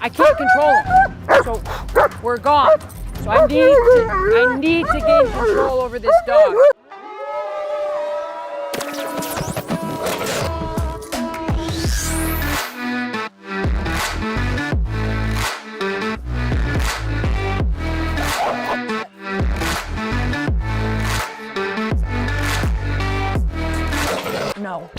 I can't control him. So we're gone. So I need to gain control over this dog. No.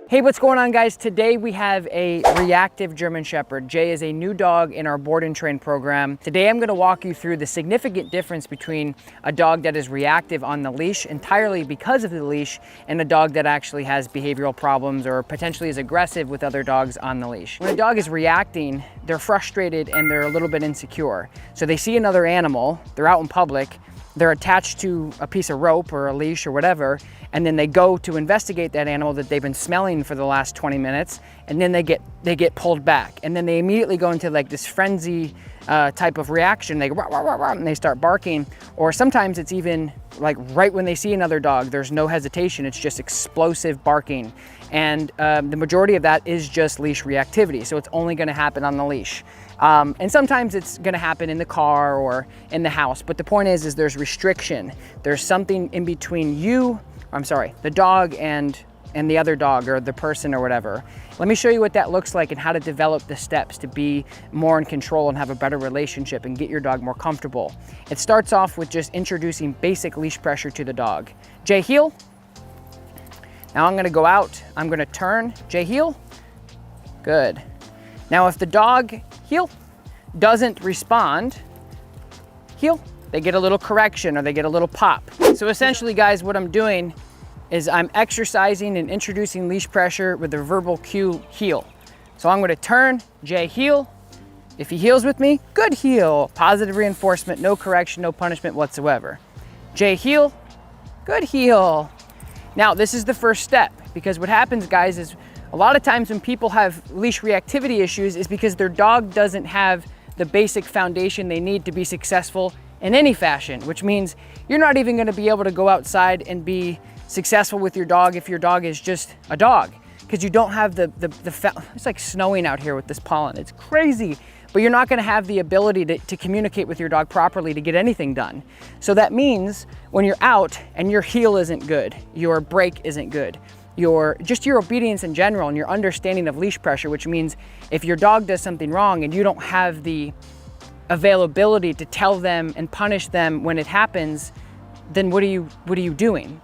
Hey, what's going on, guys? Today we have a reactive German Shepherd. Jay is a new dog in our board and train program. Today I'm going to walk you through the significant difference between a dog that is reactive on the leash entirely because of the leash and a dog that actually has behavioral problems or potentially is aggressive with other dogs on the leash. When a dog is reacting, they're frustrated and they're a little bit insecure. So they see another animal, they're out in public, they're attached to a piece of rope or a leash or whatever, and then they go to investigate that animal that they've been smelling for the last 20 minutes, and then they get pulled back. And then they immediately go into like this frenzy type of reaction. They go, rah, rah, rah, rah, and they start barking. Or sometimes it's even like right when they see another dog, there's no hesitation, it's just explosive barking. And the majority of that is just leash reactivity, so it's only gonna happen on the leash. And sometimes it's gonna happen in the car or in the house, but the point is there's restriction. There's something in between the dog and the other dog or the person or whatever. Let me show you what that looks like and how to develop the steps to be more in control and have a better relationship and get your dog more comfortable. It starts off with just introducing basic leash pressure to the dog. Jay, heel. Now I'm gonna go out, I'm gonna turn. Jay, heel. Good. Now if the dog, heel, doesn't respond, heel, they get a little correction or they get a little pop. So essentially, guys, what I'm doing is I'm exercising and introducing leash pressure with a verbal cue, heel. So I'm gonna turn, Jay, heel. If he heels with me, good heel. Positive reinforcement, no correction, no punishment whatsoever. Jay, heel, good heel. Now, this is the first step, because what happens, guys, is a lot of times when people have leash reactivity issues is because their dog doesn't have the basic foundation they need to be successful in any fashion, which means you're not even gonna be able to go outside and be successful with your dog if your dog is just a dog, because you don't have it's like snowing out here with this pollen, it's crazy, but you're not gonna have the ability to communicate with your dog properly to get anything done. So that means when you're out and your heel isn't good, your brake isn't good, your obedience in general and your understanding of leash pressure, which means if your dog does something wrong and you don't have the availability to tell them and punish them when it happens, then what are you doing?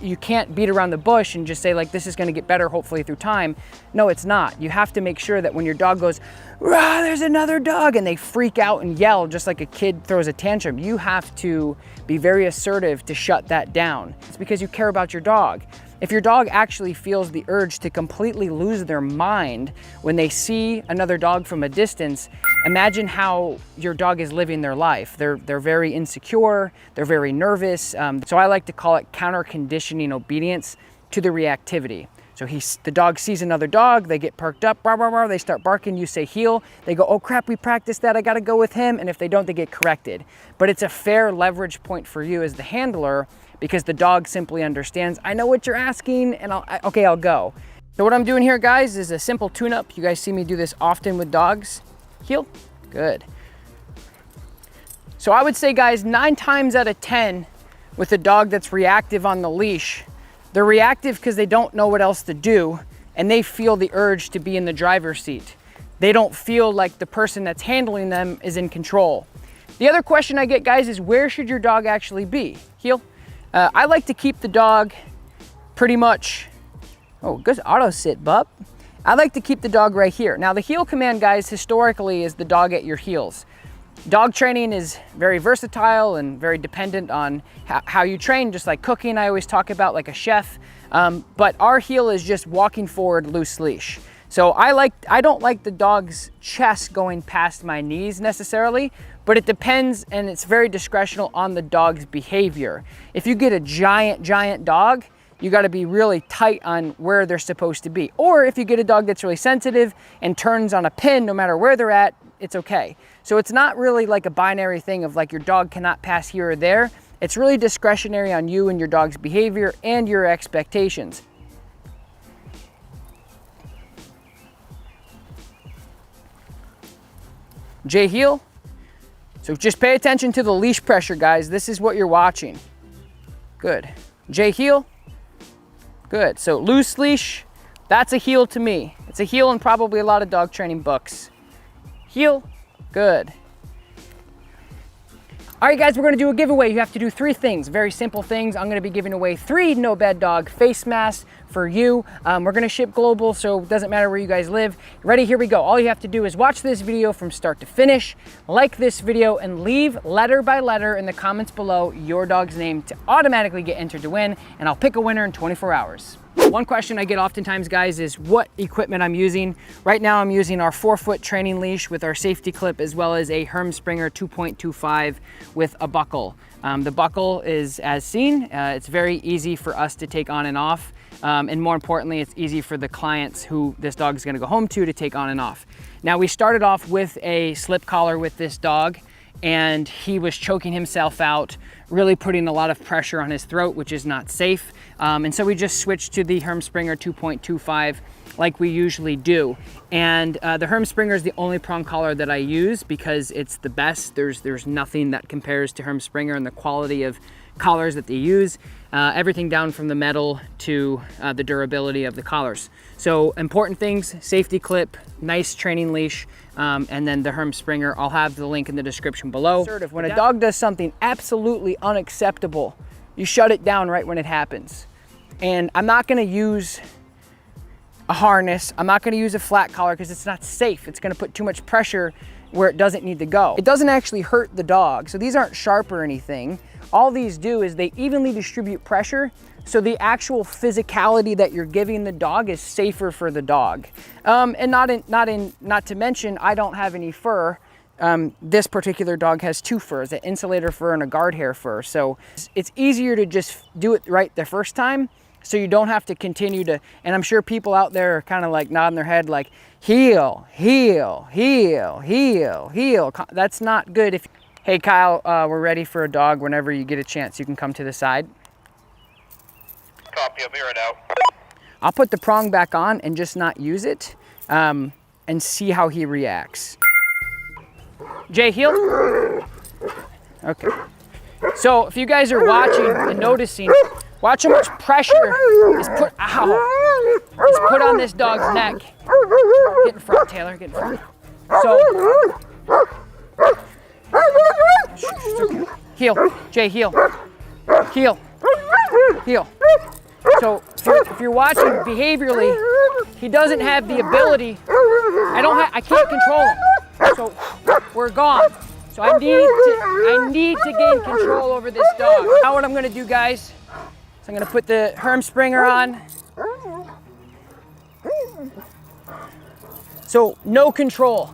You can't beat around the bush and just say like, this is gonna get better hopefully through time. No, it's not. You have to make sure that when your dog goes, rah, there's another dog, and they freak out and yell just like a kid throws a tantrum, you have to be very assertive to shut that down. It's because you care about your dog. If your dog actually feels the urge to completely lose their mind when they see another dog from a distance, imagine how your dog is living their life. They're very insecure, they're very nervous. So I like to call it counter-conditioning obedience to the reactivity. So the dog sees another dog, they get perked up, rah, rah, rah, they start barking, you say heel, they go, oh crap, we practiced that, I gotta go with him, and if they don't, they get corrected. But it's a fair leverage point for you as the handler, because the dog simply understands, I know what you're asking, and I'll go. So what I'm doing here, guys, is a simple tune-up. You guys see me do this often with dogs. Heel, good. So I would say, guys, 9 times out of 10 with a dog that's reactive on the leash, they're reactive because they don't know what else to do, and they feel the urge to be in the driver's seat. They don't feel like the person that's handling them is in control. The other question I get, guys, is where should your dog actually be? Heel. I like to keep the dog pretty much, oh, good auto sit, bub. I like to keep the dog right here. Now the heel command, guys, historically is the dog at your heels. Dog training is very versatile and very dependent on how you train, just like cooking, I always talk about, like a chef. But our heel is just walking forward loose leash. So I don't like the dog's chest going past my knees necessarily, but it depends, and it's very discretional on the dog's behavior. If you get a giant dog, you gotta be really tight on where they're supposed to be. Or if you get a dog that's really sensitive and turns on a pin no matter where they're at, it's okay. So it's not really like a binary thing of like your dog cannot pass here or there. It's really discretionary on you and your dog's behavior and your expectations. Jay, heel. So just pay attention to the leash pressure, guys. This is what you're watching. Good. Jay, heel. Good. So loose leash, that's a heel to me. It's a heel in probably a lot of dog training books. Heel. Good. All right, guys, we're gonna do a giveaway. You have to do 3 things, very simple things. I'm gonna be giving away 3 No Bed Dog face masks for you. We're gonna ship global, so it doesn't matter where you guys live. Ready, here we go. All you have to do is watch this video from start to finish, like this video, and leave letter by letter in the comments below your dog's name to automatically get entered to win, and I'll pick a winner in 24 hours. One question I get oftentimes, guys, is what equipment I'm using. Right now I'm using our 4-foot training leash with our safety clip, as well as a Hermspringer 2.25 with a buckle. The buckle is as seen. It's very easy for us to take on and off. And more importantly, it's easy for the clients who this dog is gonna go home to take on and off. Now, we started off with a slip collar with this dog, and he was choking himself out, really putting a lot of pressure on his throat, which is not safe. And so we just switched to the Hermspringer 2.25 like we usually do. And the Hermspringer is the only prong collar that I use because it's the best. There's nothing that compares to Hermspringer and the quality of collars that they use. Everything down from the metal to the durability of the collars. So important things: safety clip, nice training leash, and then the Hermspringer. I'll have the link in the description below. When a dog does something absolutely unacceptable, you shut it down right when it happens. And I'm not gonna use a harness. I'm not gonna use a flat collar because it's not safe. It's gonna put too much pressure where it doesn't need to go. It doesn't actually hurt the dog. So these aren't sharp or anything. All these do is they evenly distribute pressure, so the actual physicality that you're giving the dog is safer for the dog. And not to mention, I don't have any fur. This particular dog has 2 furs, an insulator fur and a guard hair fur. So it's easier to just do it right the first time, so you don't have to continue to, and I'm sure people out there are kind of like nodding their head like, heel, heel, heel, heel, heel. That's not good. Hey Kyle, we're ready for a dog. Whenever you get a chance, you can come to the side. Copy, I'm here right now. I'll put the prong back on and just not use it, and see how he reacts. Jay, heel. Okay. So if you guys are watching and noticing, watch how much pressure is put on this dog's neck. Get in front, Taylor, get in front. So, heel, Jay, heel, heel, heel. So if you're watching behaviorally, he doesn't have the ability. I can't control him. So we're gone. So I need to gain control over this dog. Now what I'm gonna do, guys, is I'm gonna put the Hermspringer on. So no control.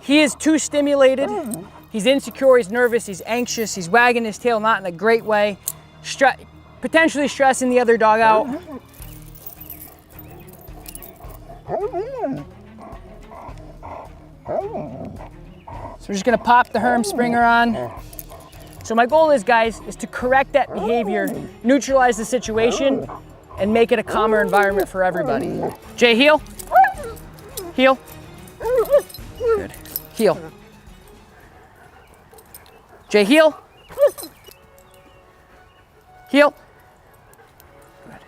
He is too stimulated. He's insecure, he's nervous, he's anxious, he's wagging his tail, not in a great way. Potentially stressing the other dog out. So we're just gonna pop the Hermspringer on. So my goal is, guys, is to correct that behavior, neutralize the situation, and make it a calmer environment for everybody. Jay, heel. Heel. Good. Heel. Jay, heel. Heel. Good.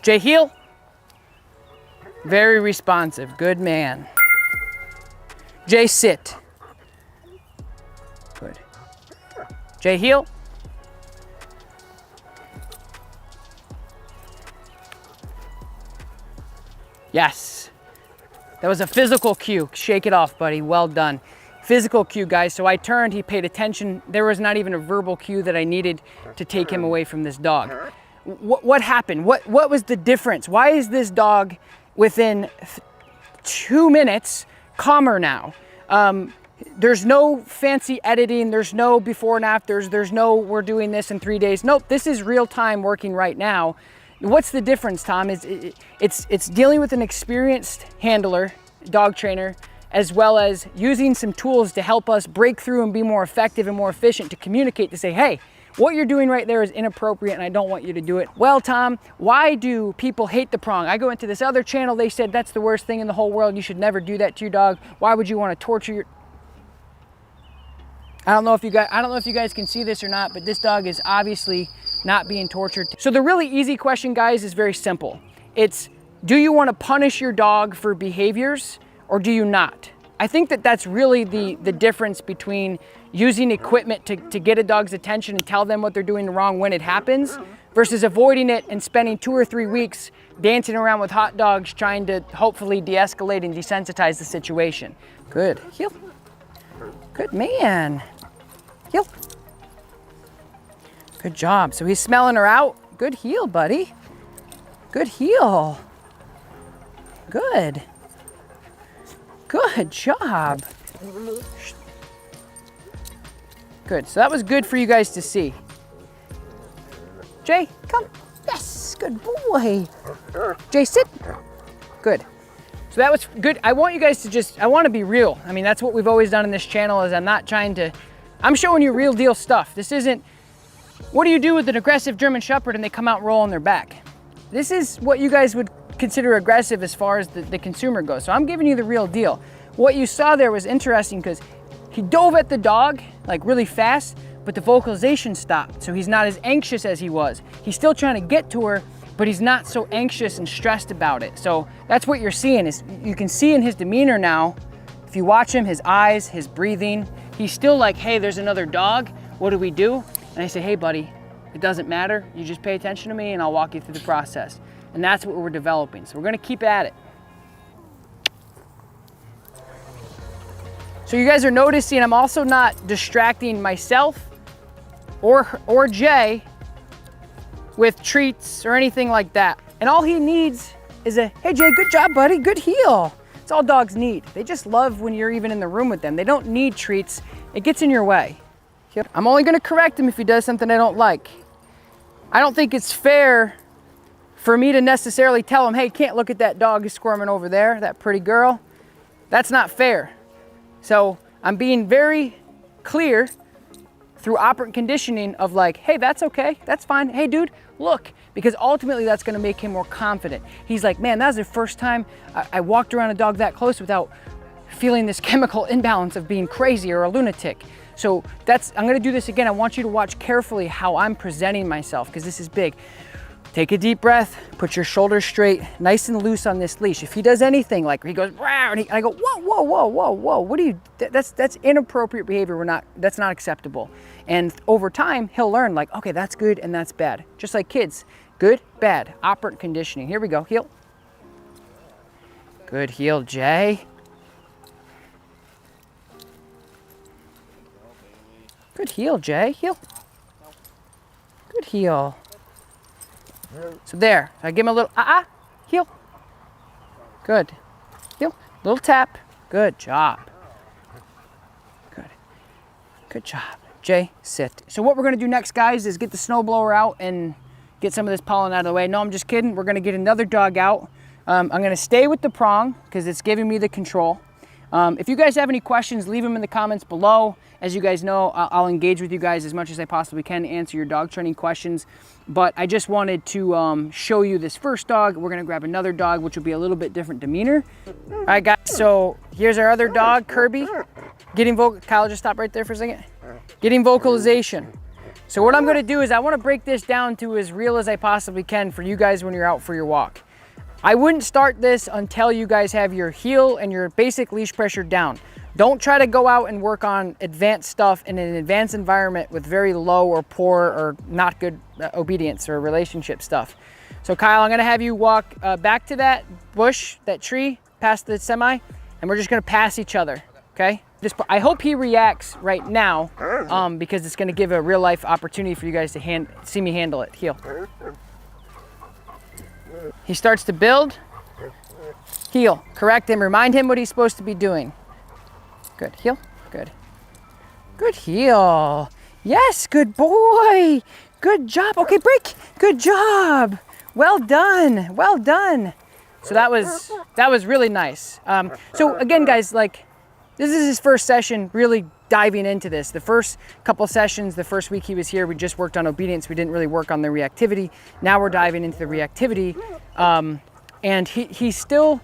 Jay, heel. Very responsive. Good man. Jay, sit. Good. Jay, heel. Yes. That was a physical cue. Shake it off, buddy. Well done. Physical cue, guys. So I turned, he paid attention. There was not even a verbal cue that I needed to take him away from this dog. What happened? What was the difference? Why is this dog within 2 minutes calmer now? There's no fancy editing. There's no before and afters. There's no we're doing this in 3 days. Nope, this is real time working right now. What's the difference, Tom? It's dealing with an experienced handler, dog trainer, as well as using some tools to help us break through and be more effective and more efficient to communicate, to say, hey, what you're doing right there is inappropriate and I don't want you to do it. Well, Tom, why do people hate the prong? I go into this other channel, they said that's the worst thing in the whole world. You should never do that to your dog. Why would you want to torture your... I don't know if you guys can see this or not, but this dog is obviously not being tortured. So the really easy question, guys, is very simple. It's, do you want to punish your dog for behaviors or do you not? I think that that's really the difference between using equipment to get a dog's attention and tell them what they're doing wrong when it happens versus avoiding it and spending 2 or 3 weeks dancing around with hot dogs trying to hopefully de-escalate and desensitize the situation. Good. Heel. Good man. Heel. Good job. So he's smelling her out. Good heel, buddy. Good heel. Good. Good job. Good. So that was good for you guys to see. Jay, come. Yes, good boy. Jay, sit. Good. So that was good. I want you guys to I want to be real. I mean, that's what we've always done in this channel is I'm showing you real deal stuff. This isn't, what do you do with an aggressive German Shepherd and they come out rolling their back? This is what you guys would consider aggressive as far as the consumer goes. So I'm giving you the real deal. What you saw there was interesting because he dove at the dog like really fast, but the vocalization stopped. So he's not as anxious as he was. He's still trying to get to her, but he's not so anxious and stressed about it. So that's what you're seeing is you can see in his demeanor now, if you watch him, his eyes, his breathing, he's still like, hey, there's another dog. What do we do? And I say, hey buddy, it doesn't matter. You just pay attention to me and I'll walk you through the process. And that's what we're developing. So we're gonna keep at it. So you guys are noticing I'm also not distracting myself or Jay with treats or anything like that. And all he needs is a, hey Jay, good job buddy, good heel. That's all dogs need. They just love when you're even in the room with them. They don't need treats. It gets in your way. I'm only gonna correct him if he does something I don't like. I don't think it's fair for me to necessarily tell him, hey, can't look at that dog who's squirming over there, that pretty girl. That's not fair. So I'm being very clear through operant conditioning of like, hey, that's okay, that's fine. Hey dude, look, because ultimately that's gonna make him more confident. He's like, man, that was the first time I walked around a dog that close without feeling this chemical imbalance of being crazy or a lunatic. So I'm gonna do this again. I want you to watch carefully how I'm presenting myself because this is big. Take a deep breath, put your shoulders straight, nice and loose on this leash. If he does anything like he goes, rawr, and I go, whoa, whoa, whoa, whoa, whoa, what do you, that's inappropriate behavior. That's not acceptable. And over time, he'll learn like, okay, that's good and that's bad. Just like kids, good, bad, operant conditioning. Here we go, heel. Good heel, Jay. Good heel, Jay, heel. Good heel. So there, I give him a little, heel. Good, heel, little tap. Good job. Good job. Jay, sit. So what we're gonna do next, guys, is get the snowblower out and get some of this pollen out of the way. No, I'm just kidding. We're gonna get another dog out. I'm gonna stay with the prong because it's giving me the control. If you guys have any questions, leave them in the comments below. As you guys know, I'll engage with you guys as much as I possibly can to answer your dog training questions. But I just wanted to show you this first dog. We're gonna grab another dog, which will be a little bit different demeanor. All right, guys, so here's our other dog, Kirby. Kyle, just stop right there for a second. Getting vocalization. So what I'm gonna do is I wanna break this down to as real as I possibly can for you guys when you're out for your walk. I wouldn't start this until you guys have your heel and your basic leash pressure down. Don't try to go out and work on advanced stuff in an advanced environment with very low or poor or not good obedience or relationship stuff. So Kyle, I'm gonna have you walk back to that bush, that tree, past the semi, and we're just gonna pass each other, okay? I hope he reacts right now because it's gonna give a real life opportunity for you guys to see me handle it. Heel. He starts to build, heel, correct him, remind him what he's supposed to be doing. Good, heel, good. Good heel. Yes, good boy. Good job, okay, break. Good job. Well done, well done. So that was really nice. So again, guys, like this is his first session really diving into this. The first couple sessions, the first week he was here, we just worked on obedience. We didn't really work on the reactivity. Now we're diving into the reactivity. And he's still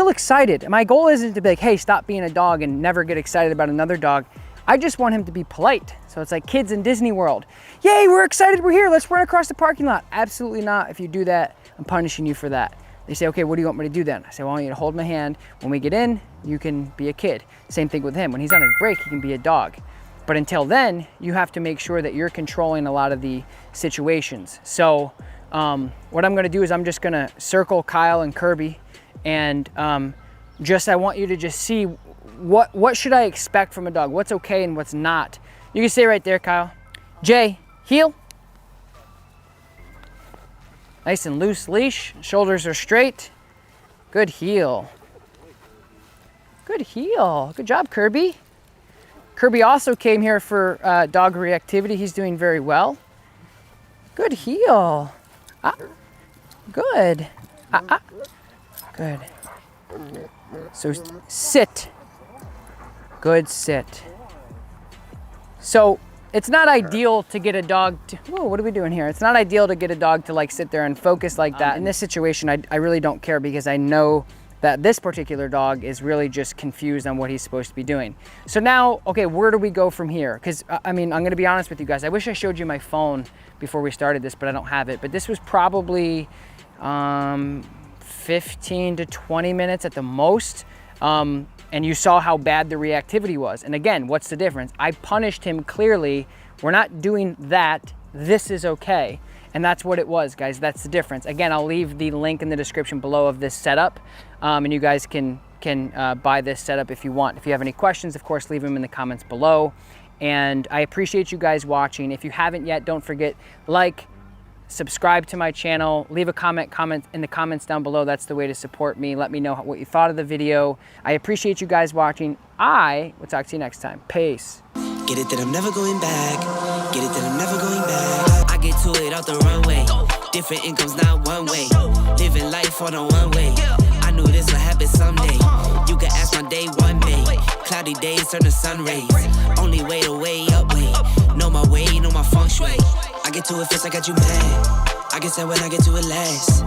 excited. My goal isn't to be like, hey, stop being a dog and never get excited about another dog. I just want him to be polite. So it's like kids in Disney World. Yay, we're excited, we're here, let's run across the parking lot. Absolutely not. If you do that, I'm punishing you for that. They say, okay, what do you want me to do then? I say, well, I want you to hold my hand. When we get in, you can be a kid. Same thing with him. When he's on his break, he can be a dog. But until then, you have to make sure that you're controlling a lot of the situations. So what I'm gonna do is I'm just gonna circle Kyle and Kirby, and I want you to just see what should I expect from a dog? What's okay and what's not? You can stay right there, Kyle. Jay, heel. Nice and loose leash, shoulders are straight. Good heel. Good heel. Good job, Kirby. Kirby also came here for dog reactivity. He's doing very well. Good heel. Good. Good. So sit. Good sit. So it's not ideal to get a dog to, whoa, what are we doing here? It's not ideal to get a dog to like sit there and focus like that. In this situation, I really don't care because I know that this particular dog is really just confused on what he's supposed to be doing. So now, okay, where do we go from here? Because I mean, I'm gonna be honest with you guys. I wish I showed you my phone before we started this, but I don't have it. But this was probably 15 to 20 minutes at the most. And you saw how bad the reactivity was. And again, what's the difference? I punished him clearly. We're not doing that. This is okay. And that's what it was, guys. That's the difference. Again, I'll leave the link in the description below of this setup. And you guys can buy this setup if you want. If you have any questions, of course, leave them in the comments below. And I appreciate you guys watching. If you haven't yet, don't forget, like, subscribe to my channel, leave a comment in the comments down below. That's the way to support me. Let me know what you thought of the video. I appreciate you guys watching. I will talk to you next time. Peace. Get it that I'm never going back. Get it that I'm never going back. I get to it out the runway. Different incomes, not one way. Living life on a one way. I knew this would happen someday. You can ask my day one day. Cloudy days turn to sun rays. Only way to way up way. Know my way, know my feng shui. I get to it first, I got you mad. I get sad when I get to it last.